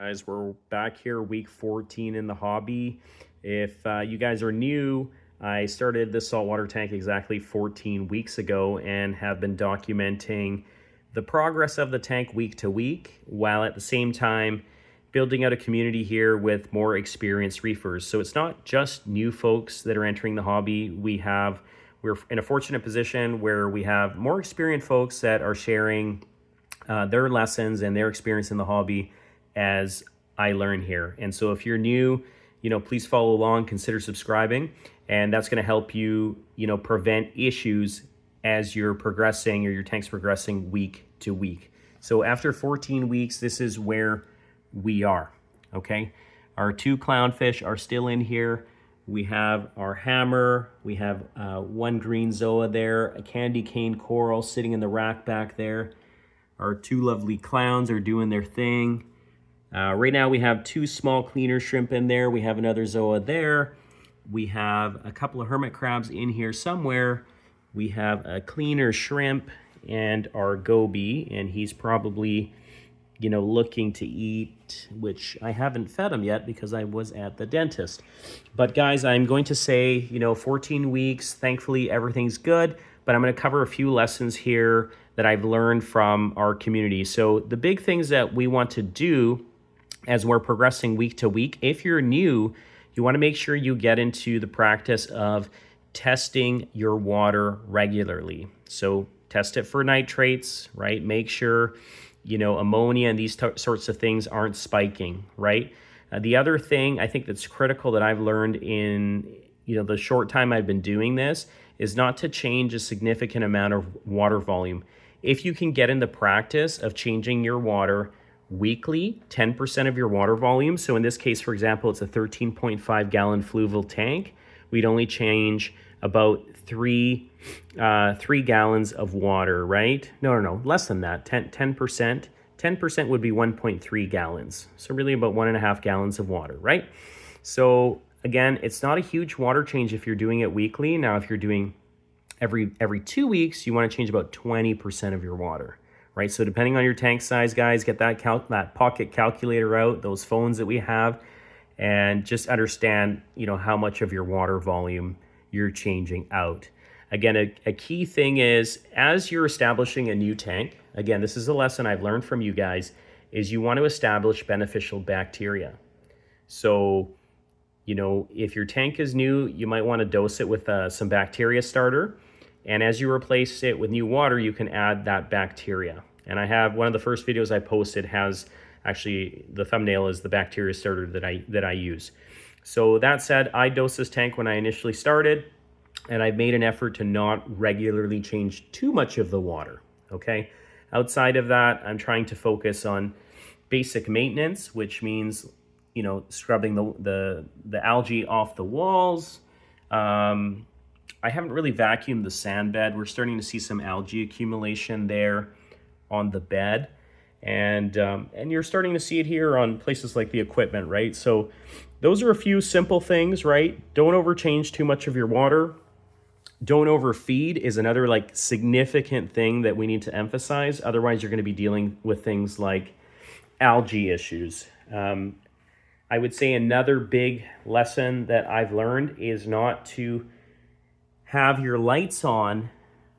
Guys, we're back here week 14 in the hobby. If you guys are new, I started the saltwater tank exactly 14 weeks ago and have been documenting the progress of the tank week to week, while at the same time building out a community here with more experienced reefers. So it's not just new folks that are entering the hobby. We're in a fortunate position where we have more experienced folks that are sharing their lessons and their experience in the hobby as I learn here. And so if you're new, please follow along, consider subscribing, and that's going to help you, prevent issues as you're progressing or your tank's progressing week to week. So after 14 weeks, this is where we are, okay? Our two clownfish are still in here. We have our hammer, we have one green zoa there, a candy cane coral sitting in the rack back there. Our two lovely clowns are doing their thing. Right now we have two small cleaner shrimp in there. We have another zoa there. We have a couple of hermit crabs in here somewhere. We have a cleaner shrimp and our goby, and he's probably, looking to eat, which I haven't fed him yet because I was at the dentist. But guys, I'm going to say, 14 weeks, thankfully everything's good, but I'm going to cover a few lessons here that I've learned from our community. So the big things that we want to do as we're progressing week to week, if you're new, you want to make sure you get into the practice of testing your water regularly. So test it for nitrates, right? Make sure, ammonia and these sorts of things aren't spiking, right? The other thing I think that's critical that I've learned in, the short time I've been doing this is not to change a significant amount of water volume. If you can get in the practice of changing your water weekly, 10% of your water volume. So in this case, for example, it's a 13.5 gallon Fluval tank. We'd only change about three gallons of water, right? No, less than that, 10%. 10% would be 1.3 gallons. So really about 1.5 gallons of water, right? So again, it's not a huge water change if you're doing it weekly. Now, if you're doing every 2 weeks, you want to change about 20% of your water. Right, so depending on your tank size, guys, get that pocket calculator out, those phones that we have, and just understand, how much of your water volume you're changing out. Again, a key thing is, as you're establishing a new tank, again, this is a lesson I've learned from you guys, is you want to establish beneficial bacteria. So, if your tank is new, you might want to dose it with some bacteria starter. And as you replace it with new water, you can add that bacteria. And I have one of the first videos I posted has actually the thumbnail is the bacteria starter that I use. So that said, I dosed this tank when I initially started, and I've made an effort to not regularly change too much of the water. Okay. Outside of that, I'm trying to focus on basic maintenance, which means scrubbing the algae off the walls. I haven't really vacuumed the sand bed. We're starting to see some algae accumulation there on the bed. And you're starting to see it here on places like the equipment, right? So those are a few simple things, right? Don't overchange too much of your water. Don't overfeed is another significant thing that we need to emphasize. Otherwise, you're going to be dealing with things like algae issues. I would say another big lesson that I've learned is not to have your lights on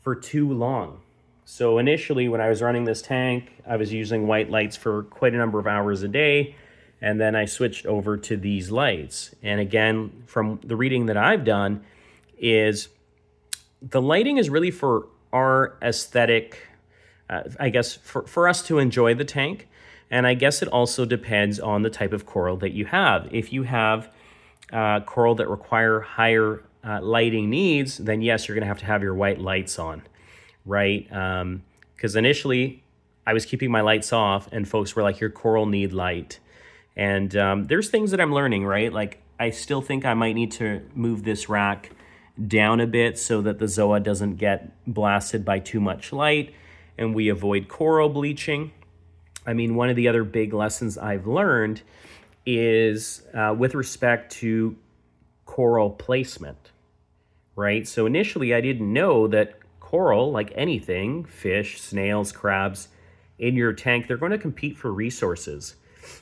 for too long. So initially when I was running this tank, I was using white lights for quite a number of hours a day. And then I switched over to these lights. And again, from the reading that I've done, is the lighting is really for our aesthetic, I guess, for us to enjoy the tank. And I guess it also depends on the type of coral that you have. If you have coral that require higher lighting needs, then yes, you're going to have your white lights on, right? Because initially I was keeping my lights off and folks were like, your coral need light. And there's things that I'm learning, right? Like I still think I might need to move this rack down a bit so that the zoa doesn't get blasted by too much light and we avoid coral bleaching. I mean, one of the other big lessons I've learned is with respect to coral placement, right? So initially I didn't know that coral, like anything, fish, snails, crabs, in your tank, they're going to compete for resources.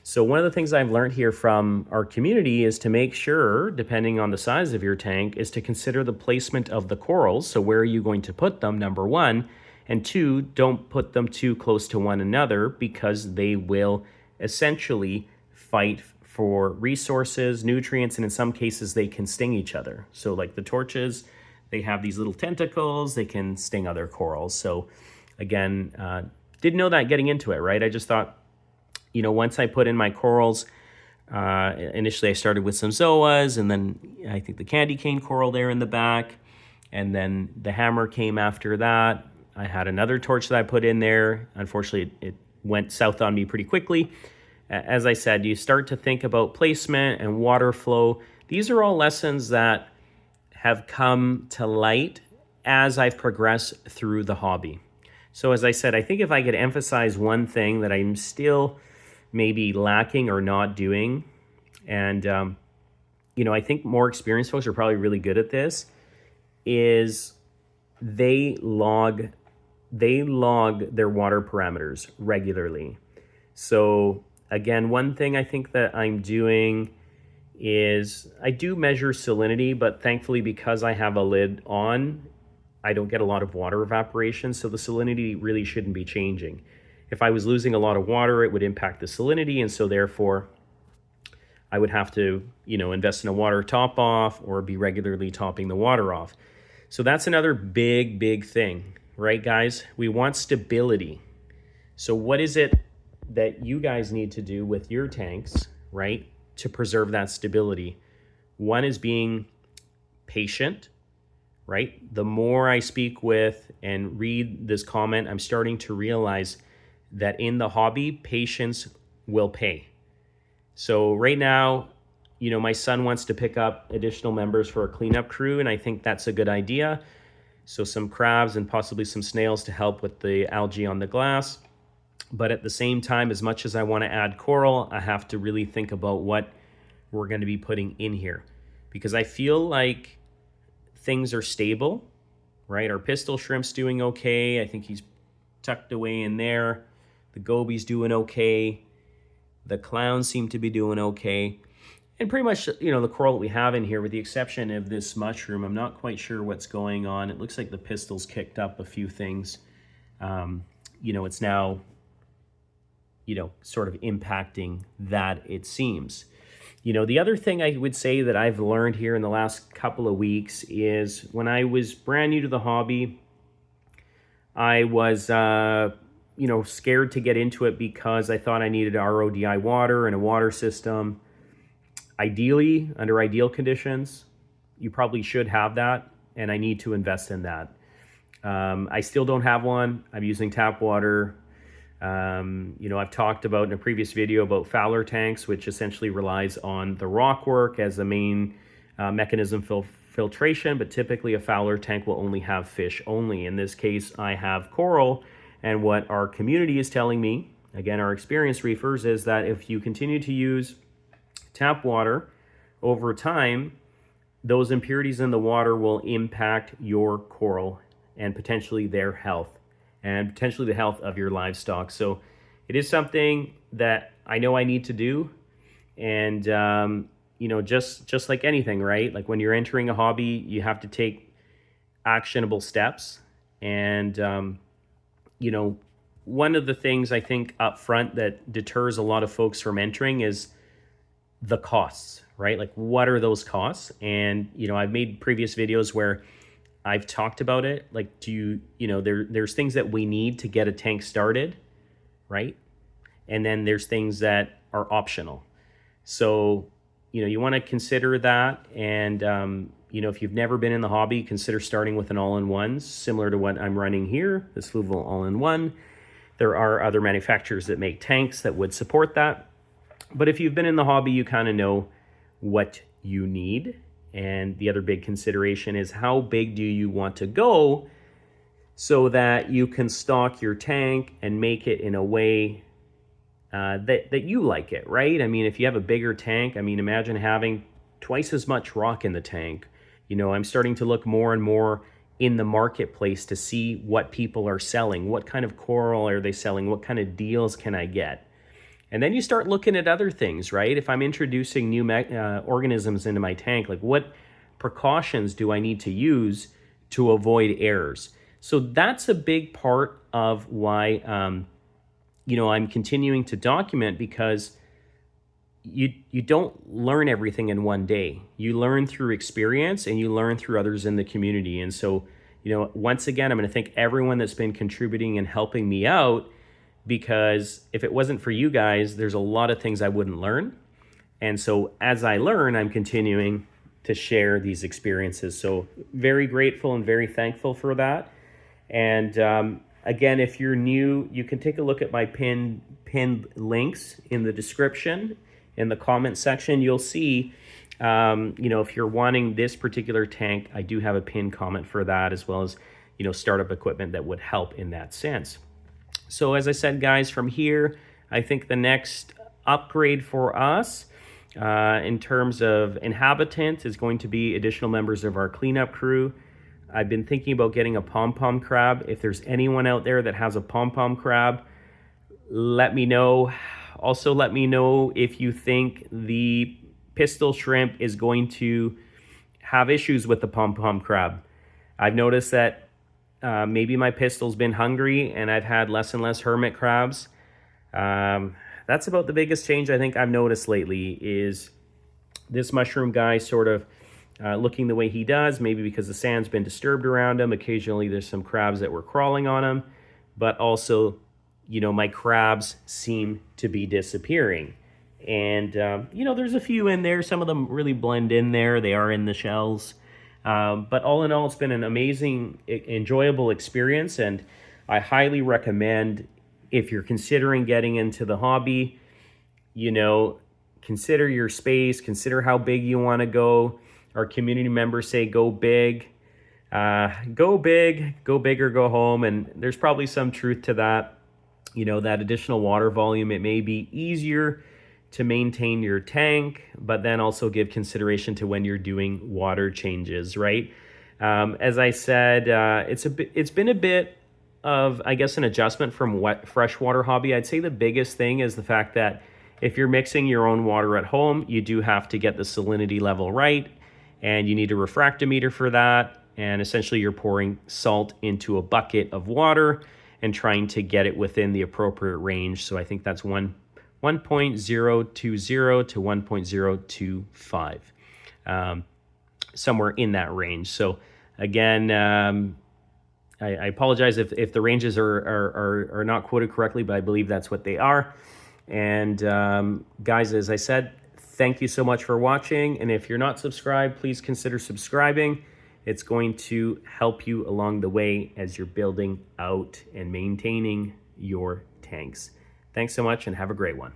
So one of the things I've learned here from our community is to make sure, depending on the size of your tank, is to consider the placement of the corals. So where are you going to put them, number one, and two, don't put them too close to one another because they will essentially fight for resources, nutrients, and in some cases they can sting each other. So like the torches, they have these little tentacles, they can sting other corals. So again, didn't know that getting into it, right? I just thought, you know, once I put in my corals, initially I started with some zoas, and then I think the candy cane coral there in the back, and then the hammer came after that. I had another torch that I put in there. Unfortunately, it went south on me pretty quickly. As I said, you start to think about placement and water flow. These are all lessons that have come to light as I've progressed through the hobby. So as I said, I think if I could emphasize one thing that I'm still maybe lacking or not doing, and you know, I think more experienced folks are probably really good at this, is they log their water parameters regularly. So again, one thing I think that I'm doing is I do measure salinity, but thankfully because I have a lid on, I don't get a lot of water evaporation, so the salinity really shouldn't be changing. If I was losing a lot of water, it would impact the salinity, and so therefore I would have to, you know, invest in a water top off or be regularly topping the water off. So that's another big thing, right, guys? We want stability. So what is it that you guys need to do with your tanks, right, to preserve that stability? One is being patient, right? The more I speak with and read this comment, I'm starting to realize that in the hobby, patience will pay. So right now, you know, my son wants to pick up additional members for a cleanup crew, and I think that's a good idea. So some crabs and possibly some snails to help with the algae on the glass. But at the same time, as much as I want to add coral, I have to really think about what we're going to be putting in here, because I feel like things are stable, right? Our pistol shrimp's doing okay. I think he's tucked away in there. The goby's doing okay. The clowns seem to be doing okay. And pretty much, you know, the coral that we have in here, with the exception of this mushroom, I'm not quite sure what's going on. It looks like the pistol's kicked up a few things. You know, it's now, you know, sort of impacting that, it seems. You know, the other thing I would say that I've learned here in the last couple of weeks is when I was brand new to the hobby, I was, you know, scared to get into it because I thought I needed RODI water and a water system. Ideally, under ideal conditions, you probably should have that, and I need to invest in that. I still don't have one. I'm using tap water. You know, I've talked about in a previous video about Fowler tanks, which essentially relies on the rockwork as the main mechanism for filtration, but typically a Fowler tank will only have fish only. In this case, I have coral, and what our community is telling me, again, our experienced reefers, is that if you continue to use tap water over time, those impurities in the water will impact your coral and potentially their health, and potentially the health of your livestock. So it is something that I know I need to do. And, you know, just like anything, right? Like when you're entering a hobby, you have to take actionable steps. And, you know, one of the things I think up front that deters a lot of folks from entering is the costs, right? Like, what are those costs? And, you know, I've made previous videos where I've talked about it. Like, you know, there's things that we need to get a tank started, right? And then there's things that are optional. So, you know, you want to consider that. And, you know, if you've never been in the hobby, consider starting with an all-in-one, similar to what I'm running here, this Fluval all-in-one. There are other manufacturers that make tanks that would support that. But if you've been in the hobby, you kind of know what you need. And the other big consideration is, how big do you want to go so that you can stock your tank and make it in a way that you like it, right? I mean, if you have a bigger tank, I mean, imagine having twice as much rock in the tank. You know, I'm starting to look more and more in the marketplace to see what people are selling. What kind of coral are they selling? What kind of deals can I get? And then you start looking at other things, right? If I'm introducing new organisms into my tank, like what precautions do I need to use to avoid errors? So that's a big part of why, I'm continuing to document, because you don't learn everything in one day. You learn through experience, and you learn through others in the community. And so, once again, I'm going to thank everyone that's been contributing and helping me out, because if it wasn't for you guys, there's a lot of things I wouldn't learn. And so as I learn, I'm continuing to share these experiences. So very grateful and very thankful for that. And again, if you're new, you can take a look at my pinned links in the description. In the comment section, you'll see, if you're wanting this particular tank, I do have a pinned comment for that, as well as, startup equipment that would help in that sense. So as I said, guys, from here, I think the next upgrade for us in terms of inhabitant is going to be additional members of our cleanup crew. I've been thinking about getting a pom-pom crab. If there's anyone out there that has a pom-pom crab, let me know. Also, let me know if you think the pistol shrimp is going to have issues with the pom-pom crab. I've noticed that maybe my pistol's been hungry and I've had less and less hermit crabs. That's about the biggest change I think I've noticed lately, is this mushroom guy sort of looking the way he does, maybe because the sand's been disturbed around him. Occasionally there's some crabs that were crawling on him, but also, my crabs seem to be disappearing. And, there's a few in there. Some of them really blend in there. They are in the shells. But all in all, it's been an amazing, enjoyable experience, and I highly recommend, if you're considering getting into the hobby, consider your space, consider how big you want to go. Our community members say go big. Go big, go big or go home, and there's probably some truth to that. That additional water volume, it may be easier to maintain your tank, but then also give consideration to when you're doing water changes, right? As I said, it's been a bit of, I guess, an adjustment from freshwater hobby. I'd say the biggest thing is the fact that if you're mixing your own water at home, you do have to get the salinity level right, and you need a refractometer for that. And essentially you're pouring salt into a bucket of water and trying to get it within the appropriate range. So I think that's 1.020 to 1.025, somewhere in that range. So again, I apologize if the ranges are not quoted correctly, but I believe that's what they are. And guys, as I said, thank you so much for watching. And if you're not subscribed, please consider subscribing. It's going to help you along the way as you're building out and maintaining your tanks. Thanks so much and have a great one.